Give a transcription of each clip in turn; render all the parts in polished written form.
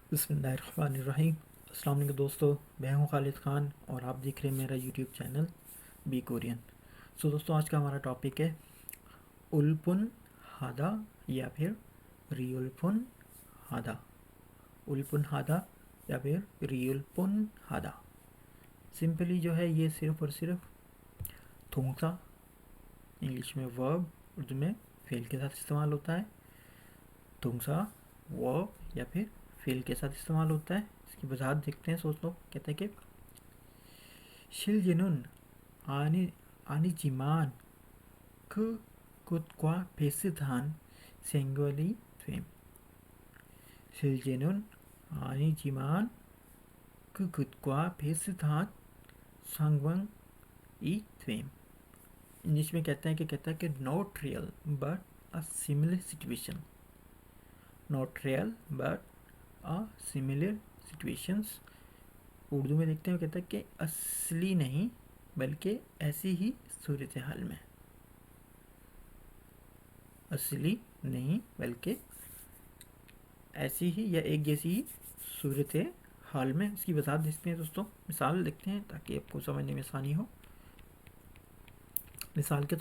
बिस्मिल्लाहिर्रहमानिर्रहीम। अस्सलाम वालेकुम दोस्तों, मैं हूं खालिद ख़ान और आप देख रहे हैं मेरा यूट्यूब चैनल बी कोरियन। दोस्तों, आज का हमारा टॉपिक है उल्पुन हादा या फिर रियुल्पुन हादा। उल्पुन हादा या फिर रियुल्पुन हादा सिंपली जो है ये सिर्फ़ और सिर्फ थोंगसा, इंग्लिश में वर्ब, उर्दू में फेल के साथ इस्तेमाल होता है। थोंगसा वर्ब या फिर फेल के साथ इस्तेमाल होता है। इसकी वजाहत देखते हैं। सोच लो, कहते हैं कि 실제는 아니지만 그 것과 비슷한 생활이 됨. 실제는 아니지만 그 것과 비슷한 상황이 됨। इंग्लिश में कहता है कि not real but a similar situation. Not real but a similar situations. Urdu में देखते हैं, कहता है कि असली नहीं बल्कि ऐसी ही सूरत हाल में। असली नहीं बल्कि ऐसी ही या एक जैसी ही सूरत हाल में। इसकी वजाहत देखते हैं दोस्तों, मिसाल देखते हैं ताकि आपको समझने में आसानी हो। मिसाल के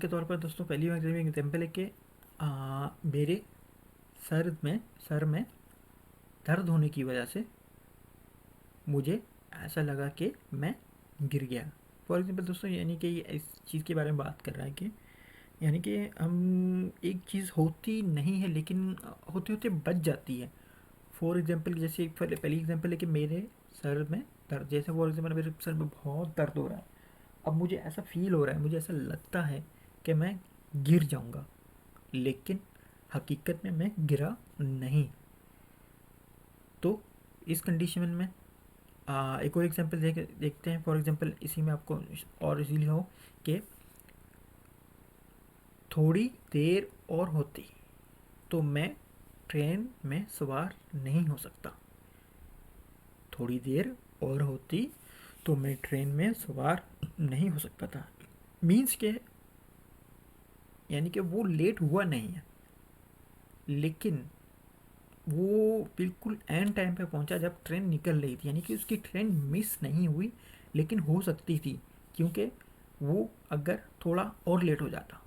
तौर पर दोस्तों, पहली एग्जाम्पल है कि मेरे सर में दर्द होने की वजह से मुझे ऐसा लगा कि मैं गिर गया। फॉर एग्जाम्पल दोस्तों, यानी कि ये इस चीज़ के बारे में बात कर रहा है कि यानी कि हम एक चीज़ होती नहीं है लेकिन होते होते बच जाती है। फॉर एग्जाम्पल जैसे पहली एग्जाम्पल है कि मेरे सर में दर्द, जैसे फॉर एग्जाम्पल मेरे सर में बहुत दर्द हो रहा है। अब मुझे ऐसा फील हो रहा है, मुझे ऐसा लगता है कि मैं गिर जाऊंगा, लेकिन हकीकत में मैं गिरा नहीं। तो इस कंडीशन में एक और एग्जांपल देखते हैं। फॉर एग्जांपल इसी में आपको और इजीली हो कि थोड़ी देर और होती तो मैं ट्रेन में सवार नहीं हो सकता। थोड़ी देर और होती तो मैं ट्रेन में सवार नहीं हो सकता था। मीन्स के यानी कि वो लेट हुआ नहीं है, लेकिन वो बिल्कुल एंड टाइम पे पहुंचा जब ट्रेन निकल रही थी। यानी कि उसकी ट्रेन मिस नहीं हुई, लेकिन हो सकती थी क्योंकि वो अगर थोड़ा और लेट हो जाता।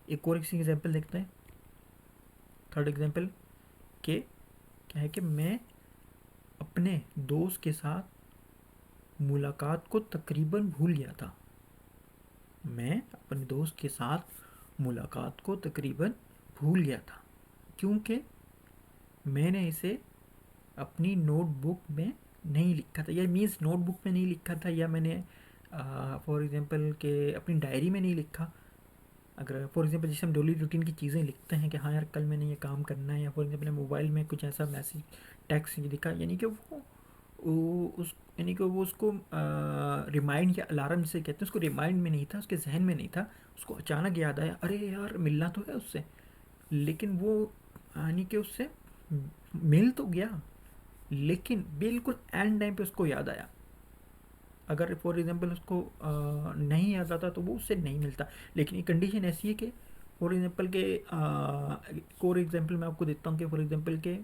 एक और इसी एग्जाम्पल देखते हैं। थर्ड एग्जाम्पल के क्या है कि मैं अपने दोस्त के साथ मुलाकात को तकरीबन भूल गया था। मैं अपने दोस्त के साथ मुलाकात को तकरीबन भूल गया था क्योंकि मैंने इसे अपनी नोटबुक में नहीं लिखा था। या मीन्स नोटबुक में नहीं लिखा था, या मैंने फॉर एग्जांपल के अपनी डायरी में नहीं लिखा। अगर फॉर एग्जांपल जैसे हम डेली रूटीन की चीज़ें लिखते हैं कि हाँ यार कल मैंने ये काम करना है, या फॉर एग्जांपल मोबाइल में कुछ ऐसा मैसेज टेक्स्ट दिखा, यानी कि उस यानी कि वो उसको रिमाइंड या अलार्म से कहते हैं, उसको रिमाइंड में नहीं था, उसके जहन में नहीं था। उसको अचानक याद आया, अरे यार मिलना तो है उससे, लेकिन वो यानी कि उससे मिल तो गया, लेकिन बिल्कुल एंड टाइम पे उसको याद आया। अगर फॉर एग्जांपल उसको नहीं याद आता तो वो उससे नहीं मिलता। लेकिन एक कंडीशन ऐसी है कि फॉर एग्जांपल के एक और एग्जांपल मैं आपको देता हूँ कि फॉर एग्जांपल के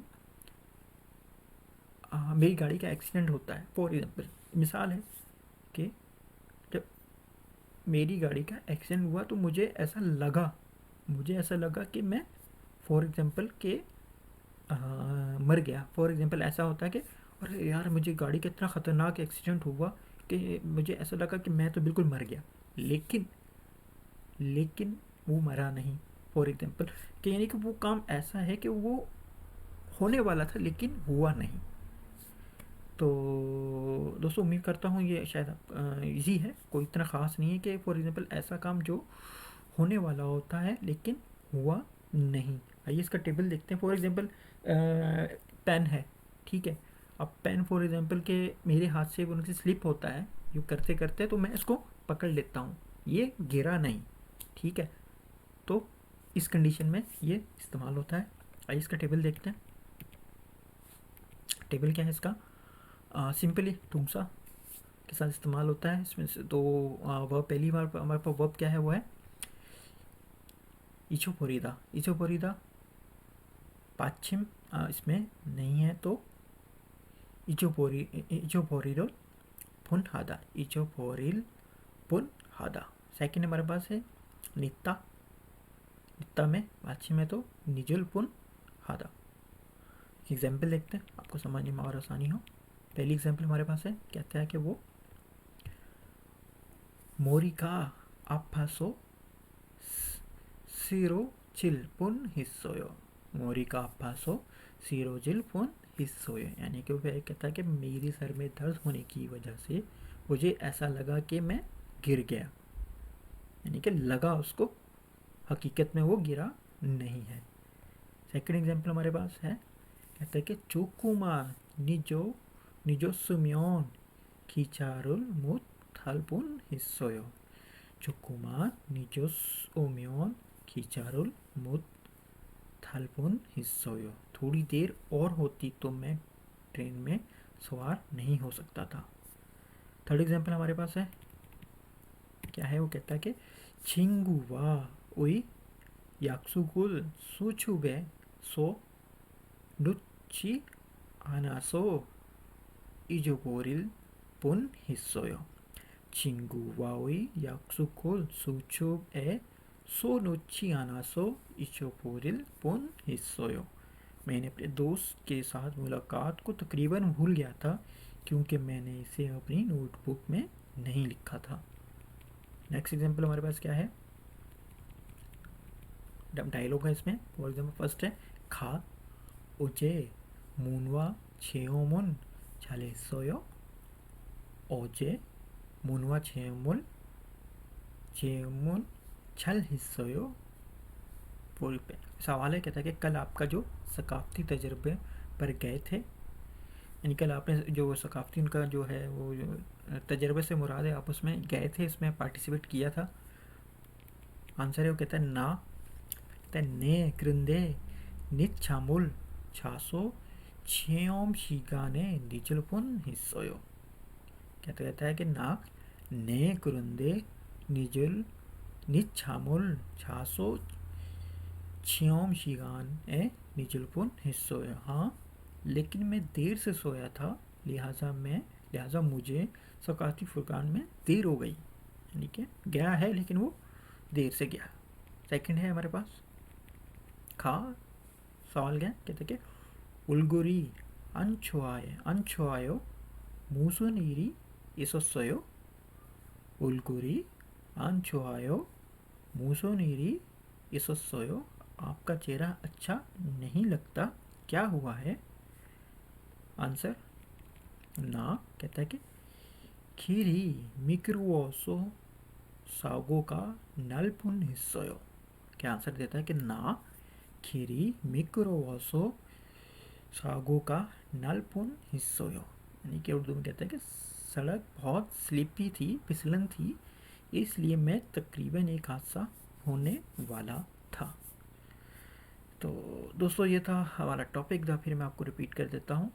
मेरी गाड़ी का एक्सीडेंट होता है। फॉर एग्जांपल मिसाल है कि जब मेरी गाड़ी का एक्सीडेंट हुआ तो मुझे ऐसा लगा कि मैं फॉर एग्जांपल के मर गया। फॉर एग्जांपल ऐसा होता है कि अरे यार मुझे गाड़ी का इतना ख़तरनाक एक्सीडेंट हुआ कि मुझे ऐसा लगा कि मैं तो बिल्कुल मर गया, लेकिन वो मरा नहीं। फॉर एग्जांपल कि यानी कि वो काम ऐसा है कि वो होने वाला था लेकिन हुआ नहीं। तो दोस्तों, उम्मीद करता हूँ ये शायद इजी है, कोई इतना ख़ास नहीं है कि फॉर एग्जांपल ऐसा काम जो होने वाला होता है लेकिन हुआ नहीं। आइए इसका टेबल देखते हैं। फॉर एग्जांपल पेन है, ठीक है। अब पेन फॉर एग्जांपल के मेरे हाथ से उनसे स्लिप होता है यूँ करते करते, तो मैं इसको पकड़ लेता हूँ, ये गिरा नहीं, ठीक है। तो इस कंडीशन में ये इस्तेमाल होता है। आइए इसका टेबल देखते हैं। टेबल क्या है इसका? सिंपली तुमसा के साथ इस्तेमाल होता है इसमें से। तो वर्ब, पहली बार हमारे पास वर्ब क्या है, वो है इचोपोरिदा, इचोपोरिदा पाछिम इसमें नहीं है तो इचोपोरिरो पुन हादा, इचोपोरिल पुन हादा। सेकेंड हमारे पास है नित्ता, नित्ता में पाछिम है तो निजुल पुन हादा। एग्जाम्पल देखते हैं आपको समझने में और आसानी हो। पहली एग्जाम्पल हमारे पास है, कहता है कि वो मोरिका आपासो सिरोजिल पुन हिस्सोयो, मोरिका आपासो सिरोजिल पुन हिस्सोयो, यानी कि वो कहता है कि मेरी सर में दर्द होने की वजह से मुझे ऐसा लगा कि मैं गिर गया, यानी कि लगा उसको, हकीकत में वो गिरा नहीं है। सेकंड एग्जाम्पल हमारे पास है, कहता है कि चोकुमा निजो निजो सुमियोन खींचारुल मुत थालपुन हिस्सोयो, चोकुमा निजो ओमियोन खींचारुल मुत थालपुन हिस्सोयो, थोड़ी देर और होती तो मैं ट्रेन में सवार नहीं हो सकता था। थर्ड एग्जाम्पल हमारे पास है, क्या है, वो कहता है कि छिंगू वा उई याक्सुकुल सुचुबे सो नुच्ची आनासो 이조보릴 본 했어요. 친구와의 약속을 수첩에 써놓지 않아서 잊어버릴 뻔 했어요. मैंने अपने दोस्त के साथ मुलाकात को तकरीबन भूल गया था क्योंकि मैंने इसे अपनी नोटबुक में नहीं लिखा था। नेक्स्ट एग्जाम्पल हमारे पास क्या है, डायलॉग है इसमें। फॉर एग्जाम्पल फर्स्ट है, खा 어제 문화 체험은 잘했어요? 어제 문화 체험은 잘했어요? पूरी पे सवाल है, कहता है कि कल आपका जो सकाफती तजर्बे पर गए थे, यानी कल आपने जो सकाफती उनका जो है वो जो तजर्बे से मुराद है आप उसमें गए थे, इसमें पार्टिसिपेट किया था। आंसर है वो कहता है ना, कहता है ने 그런데 니참을 자소 체험 시간에 늦을 뻔했어요। कहता है कि ना, ने 그런데 니참을 자소 체험 시간에 늦을 뻔했어요। हाँ, लेकिन मैं देर से सोया था, लिहाजा मुझे सकाती फुरकान में देर हो गई, यानी कि गया है लेकिन वो देर से गया। सेकंड है हमारे पास, खा सवाल क्या, कहते कि 울고리 안 좋아요? 무슨 일이 있었어요? 울고리 안 좋아요? 무슨 일이 있었어요? आपका चेहरा अच्छा नहीं लगता, क्या हुआ है? आंसर ना, कहता है कि खीरी मिक्रोवोसो सागोका नलपुन हिस्सोयो। क्या आंसर देता है कि ना, खीरी मिक्रोवोसो सागो का नलपुन हिस्सोयो, यानी कि उर्दू में कहता है कि सड़क बहुत स्लिपी थी, फिसलन थी, इसलिए मैं तकरीबन एक हादसा होने वाला था। तो दोस्तों ये था हमारा टॉपिक था, फिर मैं आपको रिपीट कर देता हूँ,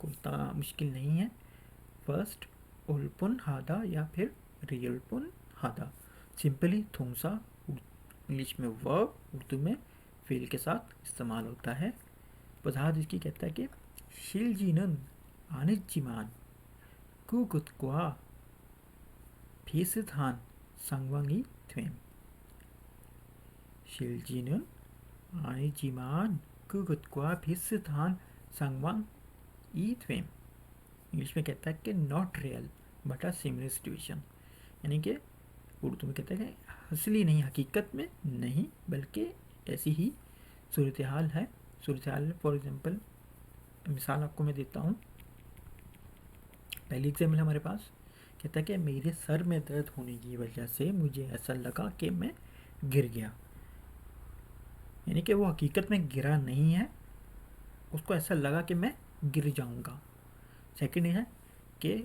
कोई इतना मुश्किल नहीं है। फर्स्ट उल्पुन हादा या फिर रियलपुन हादा, सिंपली थोंसा इंग्लिश में वर्ब, उर्दू में फेल के साथ इस्तेमाल होता है। वजाहत इसकी कहता है कि 실지는 아니지만 그것과 비슷한 상황이 됨, 실지는 아니지만 그것과 비슷한 상황이 됨। इंग्लिश में कहता है कि not real but a similar situation, यानी कि उर्दू में कहता है कि असली नहीं, हकीकत में नहीं, बल्कि ऐसी ही सूरत हाल है। सूरत हाल फॉर एग्जांपल मिसाल आपको मैं देता हूँ। पहली एग्जाम्पल हमारे पास, कहता है कि मेरे सर में दर्द होने की वजह से मुझे ऐसा लगा कि मैं गिर गया, यानी कि वो हकीकत में गिरा नहीं है, उसको ऐसा लगा कि मैं गिर जाऊंगा। सेकंड है कि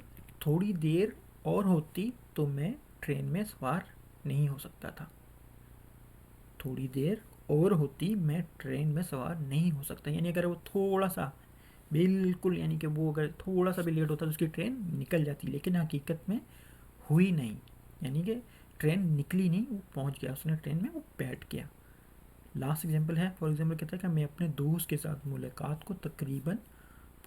थोड़ी देर और होती तो मैं ट्रेन में सवार नहीं हो सकता था, थोड़ी देर और होती मैं ट्रेन में सवार नहीं हो सकता, यानी अगर वो थोड़ा सा बिल्कुल, यानी कि वो अगर थोड़ा सा भी लेट होता तो उसकी ट्रेन निकल जाती, लेकिन हकीकत में हुई नहीं, यानी कि ट्रेन निकली नहीं, वो पहुंच गया, उसने ट्रेन में वो बैठ गया। लास्ट एग्जाम्पल है, फॉर एग्जाम्पल कहता है कि मैं अपने दोस्त के साथ मुलाकात को तकरीबन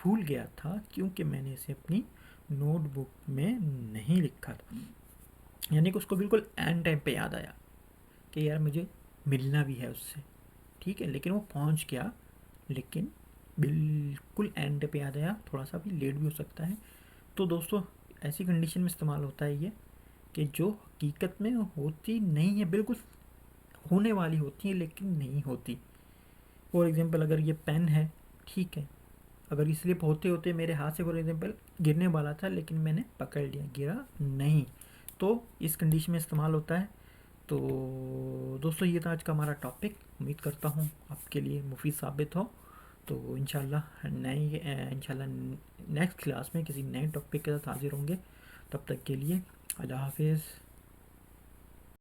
भूल गया था क्योंकि मैंने इसे अपनी नोटबुक में नहीं लिखा था। यानी कि उसको बिल्कुल एंड टाइम पे याद आया कि यार मुझे मिलना भी है उससे, ठीक है, लेकिन वो पहुंच गया, लेकिन बिल्कुल एंड पे याद आया, थोड़ा सा भी लेट भी हो सकता है। तो दोस्तों ऐसी कंडीशन में इस्तेमाल होता है ये कि जो हकीकत में होती नहीं है, बिल्कुल होने वाली होती है लेकिन नहीं होती। फॉर एग्जांपल अगर ये पेन है, ठीक है, अगर ये स्लिप होते होते मेरे हाथ से फॉर एग्जांपल गिरने वाला था लेकिन मैंने पकड़ लिया, गिरा नहीं, तो इस कंडीशन में इस्तेमाल होता है। तो दोस्तों ये था आज का हमारा टॉपिक, उम्मीद करता हूँ आपके लिए मुफीद साबित हो। तो इंशाल्लाह नेक्स्ट क्लास में किसी नए टॉपिक के साथ हाजिर होंगे। तब तक के लिए अल्लाह हाफिज़।